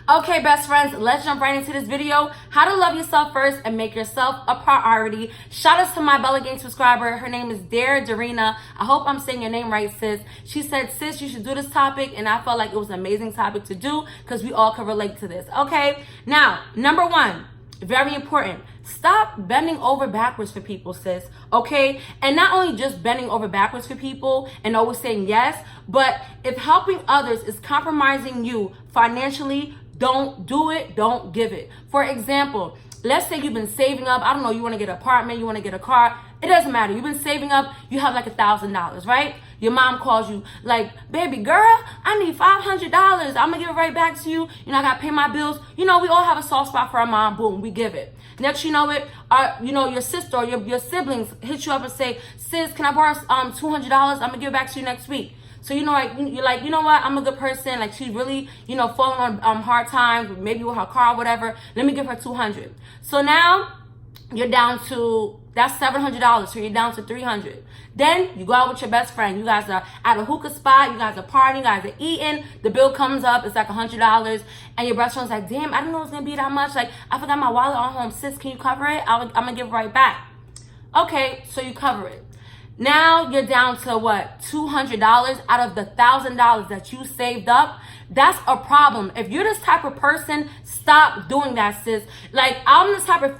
Okay, best friends, let's jump right into this video. How to love yourself first and make yourself a priority. Shout out to my Bella Gang subscriber. Her name is Darina. I hope I'm saying your name right, sis. She said, sis, you should do this topic. And I felt like it was an amazing topic to do because we all can relate to this. Okay, now, number one, very important. Stop bending over backwards for people, sis. Okay? And not only just bending over backwards for people and always saying yes, but if helping others is compromising you financially, don't do it, don't give it. For example, let's say you've been saving up, I don't know, you want to get an apartment, you want to get a car, it doesn't matter. You've been saving up, you have like $1,000, right? Your mom calls you like, baby girl, I need $500. I'm gonna give it right back to you. You know, I gotta pay my bills. You know, we all have a soft spot for our mom. Boom, we give it. Next, you know it, your sister or your siblings hit you up and say, sis, can I borrow $200? I'm gonna give it back to you next week. So, you know, like, you're like, you know what? I'm a good person. Like, she's really, you know, falling on hard times, maybe with her car or whatever. Let me give her $200. So now you're down to, that's $700. So you're down to $300. Then you go out with your best friend. You guys are at a hookah spot. You guys are partying. You guys are eating. The bill comes up. It's like $100. And your best friend's like, damn, I didn't know it was going to be that much. Like, I forgot my wallet on home. Sis, can you cover it? I'm going to give it right back. Okay, so you cover it. Now you're down to what? $200 out of the $1,000 that you saved up. That's a problem. If you're this type of person, stop doing that, sis. Like, I'm this type of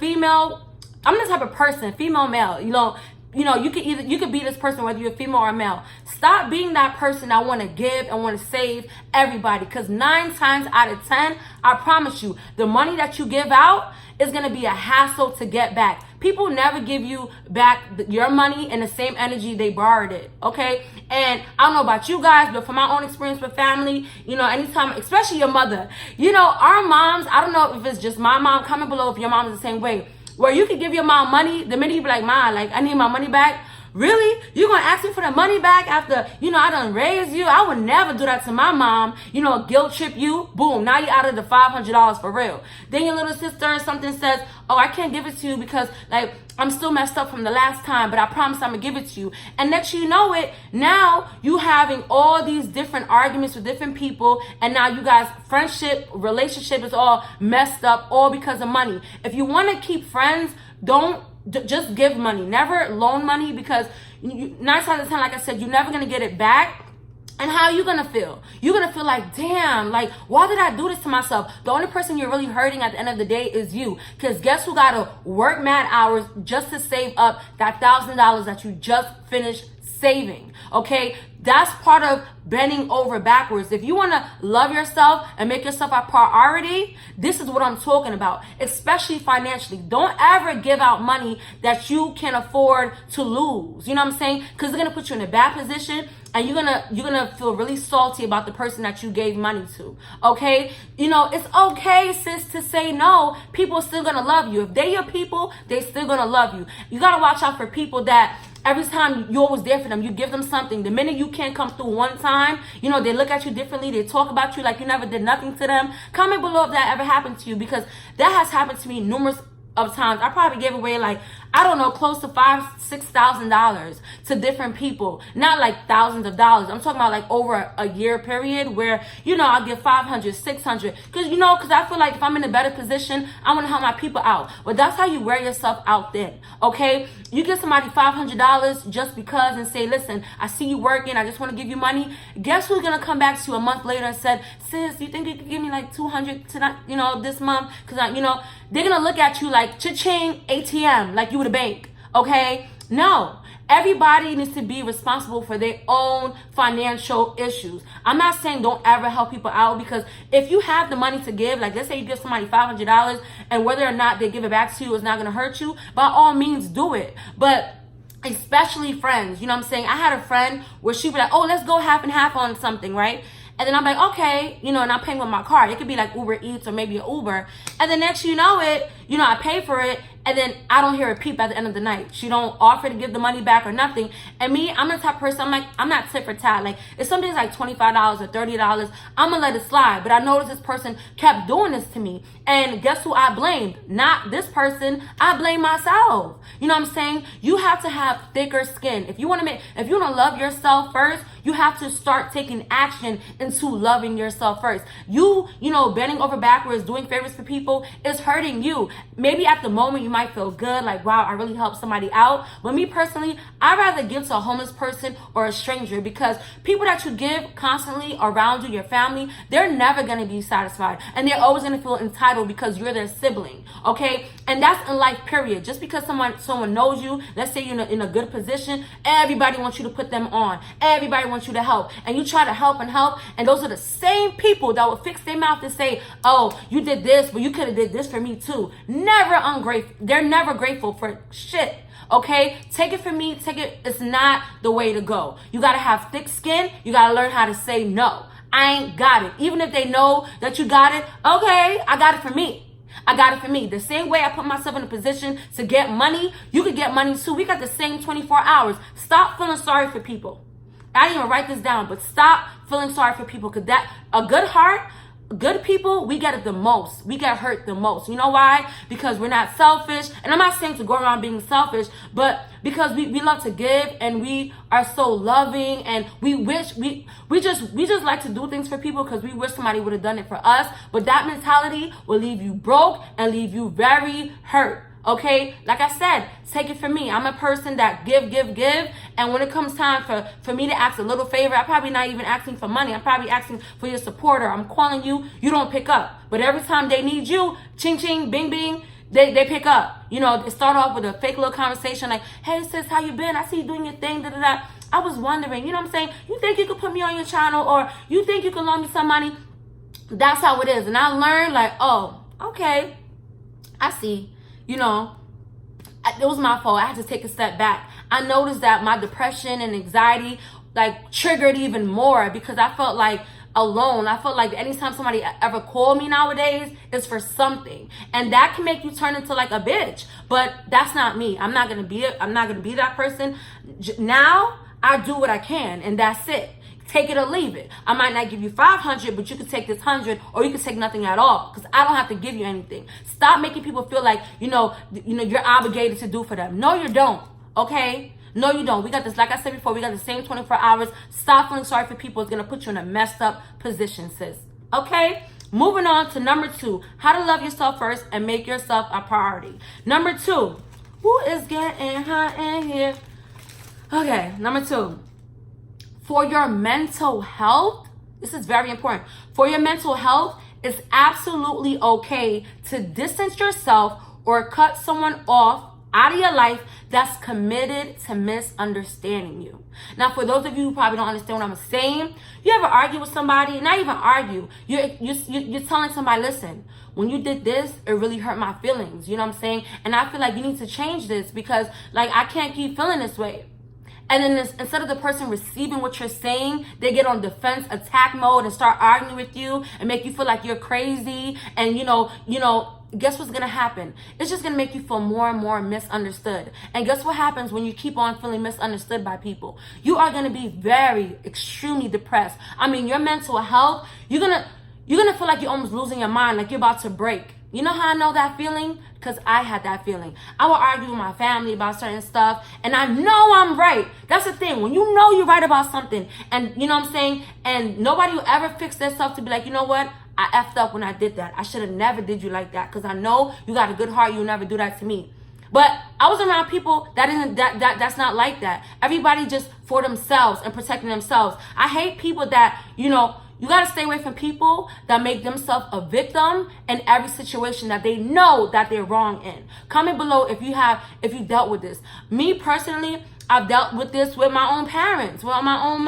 person, female, male. You know, you could be this person whether you're female or male. Stop being that person that want to give and want to save everybody. Because 9 times out of 10, I promise you, the money that you give out is going to be a hassle to get back. People never give you back your money in the same energy they borrowed it, okay? And I don't know about you guys, but from my own experience with family, you know, anytime, especially your mother, you know, our moms, I don't know if it's just my mom, comment below if your mom is the same way, where you could give your mom money, the minute you be like, Ma, like, I need my money back. Really? You gonna ask me for the money back after, you know, I done raised you? I would never do that to my mom. You know, guilt trip you. Boom. Now you're out of the $500 for real. Then your little sister or something says, oh, I can't give it to you because, like, I'm still messed up from the last time, but I promise I'm gonna give it to you. And next you know it, now you having all these different arguments with different people, and now you guys' friendship, relationship is all messed up, all because of money. If you wanna keep friends, don't just give money. Never loan money, because 9 times out of 10, like I said, you're never gonna get it back. And how are you gonna feel? You're gonna feel like, damn, like, why did I do this to myself? The only person you're really hurting at the end of the day is you. Because guess who gotta work mad hours just to save up that $1,000 that you just finished saving? Okay, that's part of bending over backwards. If you want to love yourself and make yourself a priority, this is what I'm talking about, especially financially. Don't ever give out money that you can afford to lose. You know what I'm saying? Because it's gonna put you in a bad position, and you're gonna feel really salty about the person that you gave money to. Okay, you know, it's okay, sis, to say no. People are still gonna love you. If they your people, they still gonna love you. You gotta watch out for people that every time you're always there for them, you give them something. The minute you can't come through one time, you know, they look at you differently. They talk about you like you never did nothing to them. Comment below if that ever happened to you, because that has happened to me numerous of times. I probably gave away, like, I don't know, close to $5,000-$6,000 to different people. Not like thousands of dollars. I'm talking about like over a year period where, you know, I'll give $500, $600. Because I feel like if I'm in a better position, I want to help my people out. But that's how you wear yourself out then, okay? You give somebody $500 just because and say, listen, I see you working, I just want to give you money. Guess who's going to come back to you a month later and said, sis, you think you could give me like $200 tonight, you know, this month? Because, you know, they're going to look at you like, cha-ching, ATM, like you would a bank, okay? No. Everybody needs to be responsible for their own financial issues. I'm not saying don't ever help people out, because if you have the money to give, like let's say you give somebody $500 and whether or not they give it back to you is not going to hurt you, by all means do it. But especially friends, you know what I'm saying? I had a friend where she'd be like, oh, let's go half and half on something, right? And then I'm like, okay, you know, and I'm paying with my card. It could be like Uber Eats or maybe an Uber. And the next you know it, you know, I pay for it, and then I don't hear a peep at the end of the night. She don't offer to give the money back or nothing. And me, I'm the type of person, I'm like, I'm not tit for tat. Like, if something's like $25 or $30, I'm gonna let it slide. But I noticed this person kept doing this to me. And guess who I blamed? Not this person, I blame myself. You know what I'm saying? You have to have thicker skin. If you wanna love yourself first, you have to start taking action into loving yourself first. You know, bending over backwards, doing favors for people is hurting you. Maybe at the moment you might feel good, like, wow, I really helped somebody out. But me personally, I'd rather give to a homeless person or a stranger, because people that you give constantly around you, your family, they're never going to be satisfied. And they're always going to feel entitled because you're their sibling, okay? And that's in life, period. Just because someone knows you, let's say you're in a good position, everybody wants you to put them on. Everybody wants you to help. And you try to help, and those are the same people that will fix their mouth and say, oh, you did this, but you could have did this for me too. Never ungrateful. They're never grateful for shit. Okay, take it from me. It's not the way to go. You gotta have thick skin. You gotta learn how to say no. I ain't got it. Even if they know that you got it, okay, I got it for me. I got it for me. The same way I put myself in a position to get money, you could get money too. We got the same 24 hours. Stop feeling sorry for people. I didn't even write this down, but stop feeling sorry for people, because a good heart, good people, we get it the most. We get hurt the most. You know why? Because we're not selfish. And I'm not saying to go around being selfish, but because we love to give, and we are so loving, and we just like to do things for people because we wish somebody would have done it for us. But that mentality will leave you broke and leave you very hurt. Okay, like I said, take it from me. I'm a person that give. And when it comes time for me to ask a little favor, I'm probably not even asking for money. I'm probably asking for your support, or I'm calling you. You don't pick up. But every time they need you, ching, ching, bing, bing, they pick up. You know, they start off with a fake little conversation like, hey, sis, how you been? I see you doing your thing, da-da-da. I was wondering, you know what I'm saying? You think you could put me on your channel, or you think you could loan me some money? That's how it is. And I learned, like, oh, okay, I see. You know, it was my fault. I had to take a step back. I noticed that my depression and anxiety like triggered even more, because I felt like alone. I felt like anytime somebody ever called me nowadays, it's for something. And that can make you turn into like a bitch. But that's not me. I'm not going to be it. I'm not going to be that person. Now I do what I can, and that's it. Take it or leave it. I might not give you 500, but you could take this 100, or you could take nothing at all, because I don't have to give you anything. Stop making people feel like, you know, you're obligated to do for them. No, you don't. Okay? No, you don't. We got this, like I said before, we got the same 24 hours. Stop feeling sorry for people. It's going to put you in a messed up position, sis. Okay? Moving on to number 2, how to love yourself first and make yourself a priority. Number 2, who is getting hot in here? Okay, number 2. For your mental health, this is very important. For your mental health, it's absolutely okay to distance yourself or cut someone off out of your life that's committed to misunderstanding you. Now, for those of you who probably don't understand what I'm saying, you ever argue with somebody? Not even argue. You're telling somebody, listen, when you did this, it really hurt my feelings. You know what I'm saying? And I feel like you need to change this, because like I can't keep feeling this way. And then instead of the person receiving what you're saying, they get on defense attack mode and start arguing with you and make you feel like you're crazy. And you know, guess what's gonna happen? It's just gonna make you feel more and more misunderstood. And guess what happens when you keep on feeling misunderstood by people? You are gonna be very, extremely depressed. I mean, your mental health, you're gonna feel like you're almost losing your mind, like you're about to break. You know how I know that feeling? Because I had that feeling. I would argue with my family about certain stuff, and I know I'm right. That's the thing. When you know you're right about something, and you know what I'm saying, and nobody will ever fix themselves to be like, you know what? I effed up when I did that. I should have never did you like that, because I know you got a good heart. You'll never do that to me. But I was around people that's not like that. Everybody just for themselves and protecting themselves. I hate people that, you know, you got to stay away from people that make themselves a victim in every situation that they know that they're wrong in. Comment below if you dealt with this. Me personally, I've dealt with this with my own parents, with my own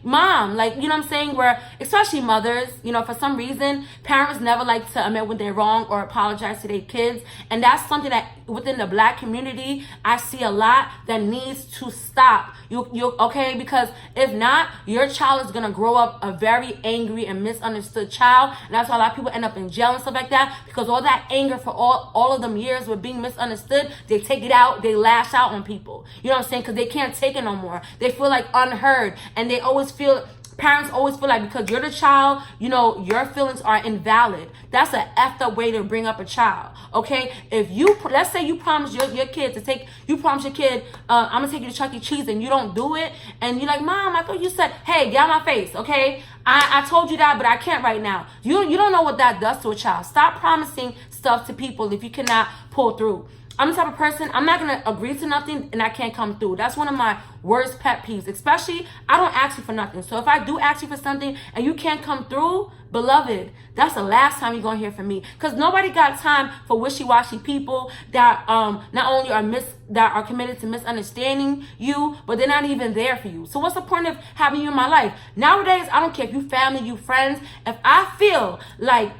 mom, like, you know what I'm saying, where especially mothers, you know, for some reason parents never like to admit when they're wrong or apologize to their kids. And that's something that within the Black community I see a lot that needs to stop. You okay? Because if not, your child is gonna grow up a very angry and misunderstood child, and that's why a lot of people end up in jail and stuff like that, because all that anger for all of them years with being misunderstood, they take it out, they lash out on people. You know what I'm saying? Because they can't take it no more. They feel like unheard, and they always feel, parents always feel like because you're the child, you know, your feelings are invalid. That's an effed up way to bring up a child. Okay, if you, let's say you promise your kid to take, you promise your kid, I'm gonna take you to Chuck E. Cheese, and you don't do it, and you're like, Mom, I thought you said, hey, get out my face, okay? I told you that, but I can't right now. You don't know what that does to a child. Stop promising stuff to people if you cannot pull through. I'm the type of person, I'm not going to agree to nothing and I can't come through. That's one of my worst pet peeves. Especially, I don't ask you for nothing. So if I do ask you for something and you can't come through, beloved, that's the last time you're going to hear from me. Because nobody got time for wishy-washy people that not only are committed to misunderstanding you, but they're not even there for you. So what's the point of having you in my life? Nowadays, I don't care if you family, you friends. If I feel like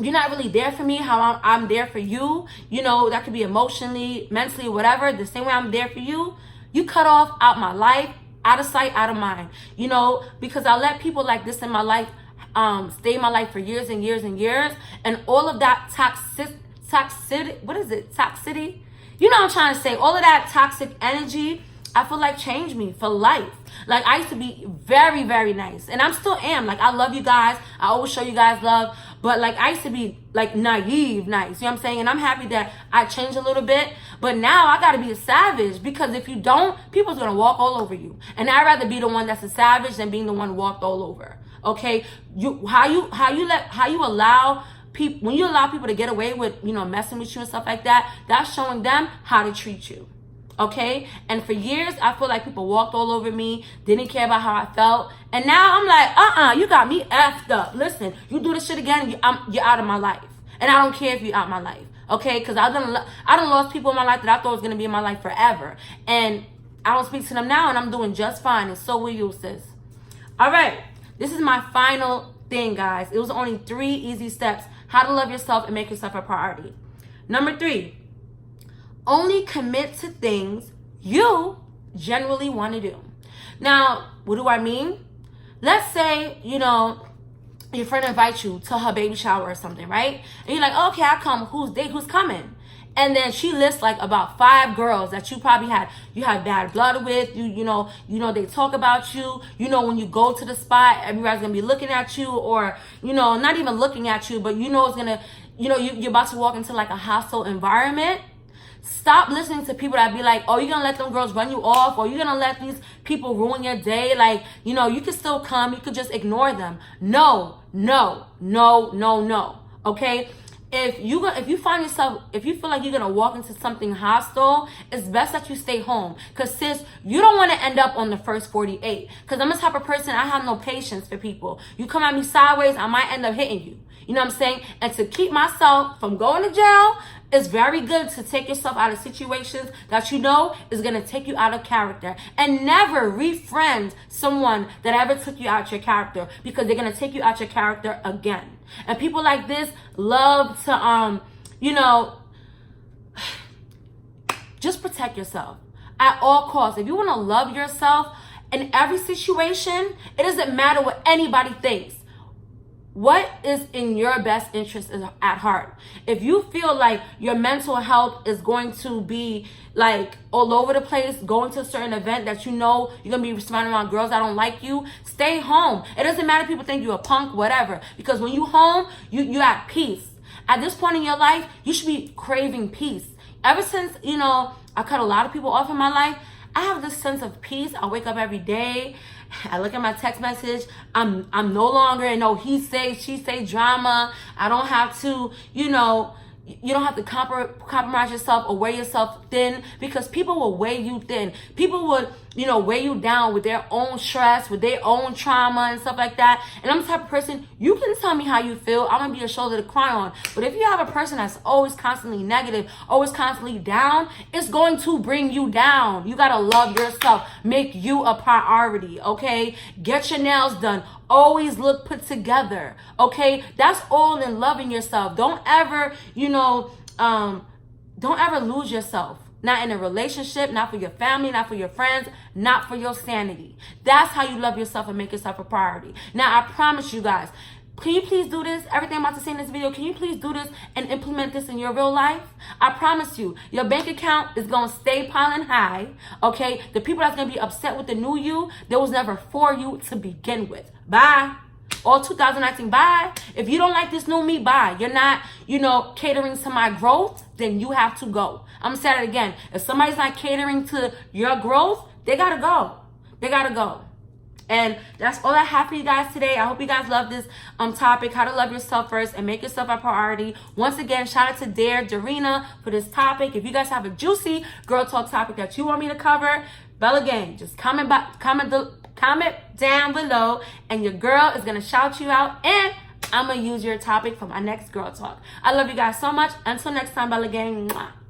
you're not really there for me, how I'm there for you, you know, that could be emotionally, mentally, whatever, the same way I'm there for you, you cut off out my life, out of sight, out of mind, you know, because I let people like this in my life stay in my life for years and years and years, and all of that toxicity, what is it, toxicity? You know what I'm trying to say, all of that toxic energy, I feel like changed me for life. Like, I used to be very, very nice, and I still am. Like, I love you guys. I always show you guys love, but like, I used to be like naive nice, you know what I'm saying? And I'm happy that I changed a little bit, but now I gotta be a savage, because if you don't, people's gonna walk all over you. And I'd rather be the one that's a savage than being the one walked all over. Okay? How you allow people, when you allow people to get away with, you know, messing with you and stuff like that, that's showing them how to treat you. Okay? And for years, I feel like people walked all over me, didn't care about how I felt. And now I'm like, you got me effed up. Listen, you do this shit again, you're out of my life. And I don't care if you're out of my life. Okay? Because I done lost people in my life that I thought was going to be in my life forever. And I don't speak to them now, and I'm doing just fine. And so will you, sis. All right. This is my final thing, guys. It was only 3 easy steps. How to love yourself and make yourself a priority. Number 3. Only commit to things you genuinely want to do. Now, what do I mean? Let's say, you know, your friend invites you to her baby shower or something, right? And you're like, oh, okay, I'll come. Who's coming? And then she lists like about 5 girls that you probably you had bad blood with. You know they talk about you. You know, when you go to the spot, everybody's gonna be looking at you, or, you know, not even looking at you, but you know it's gonna, you know, you're about to walk into like a hostile environment. Stop listening to people that be like, oh, you're gonna let them girls run you off, or you're gonna let these people ruin your day. Like, you know, you can still come, you could just ignore them. No. Okay? If you find yourself, if you feel like you're gonna walk into something hostile, it's best that you stay home. Cause sis, you don't want to end up on the first 48. Cause I'm the type of person, I have no patience for people. You come at me sideways, I might end up hitting you. You know what I'm saying? And to keep myself from going to jail, it's very good to take yourself out of situations that you know is going to take you out of character. And never refriend someone that ever took you out your character, because they're going to take you out your character again. And people like this love to, you know, just protect yourself at all costs. If you want to love yourself in every situation, it doesn't matter what anybody thinks. What is in your best interest at heart? If you feel like your mental health is going to be like all over the place, going to a certain event that you know you're going to be surrounded around girls that don't like you, stay home. It doesn't matter if people think you're a punk, whatever. Because when you home, you're at peace. At this point in your life, you should be craving peace. Ever since, you know, I cut a lot of people off in my life, I have this sense of peace. I wake up every day. I look at my text message. I'm no longer in no he say, she say drama. I don't have to, you know, You don't have to compromise yourself or weigh yourself thin, because people will weigh you thin. People would, weigh you down with their own stress, with their own trauma and stuff like that. And I'm the type of person, you can tell me how you feel. I'm going to be a shoulder to cry on. But if you have a person that's always constantly negative, always constantly down, it's going to bring you down. You got to love yourself. Make you a priority, okay? Get your nails done. Always look put together, okay? That's all in loving yourself. Don't ever, don't ever lose yourself. Not in a relationship, not for your family, not for your friends, not for your sanity. That's how you love yourself and make yourself a priority. Now, I promise you guys, can you please do this? Everything I'm about to say in this video, can you please do this and implement this in your real life? I promise you, your bank account is going to stay piling high, okay? The people that's going to be upset with the new you, they was never for you to begin with. Bye. All 2019, bye. If you don't like this new me, bye. You're not, catering to my growth, then you have to go. I'm going to say it again. If somebody's not catering to your growth, they got to go. They got to go. And that's all I have for you guys today. I hope you guys love this topic, how to love yourself first and make yourself a priority. Once again, shout out to Darina for this topic. If you guys have a juicy girl talk topic that you want me to cover, Bella Gang, just comment down below, and your girl is going to shout you out, and I'm going to use your topic for my next girl talk. I love you guys so much. Until next time, Bella Gang. Mwah.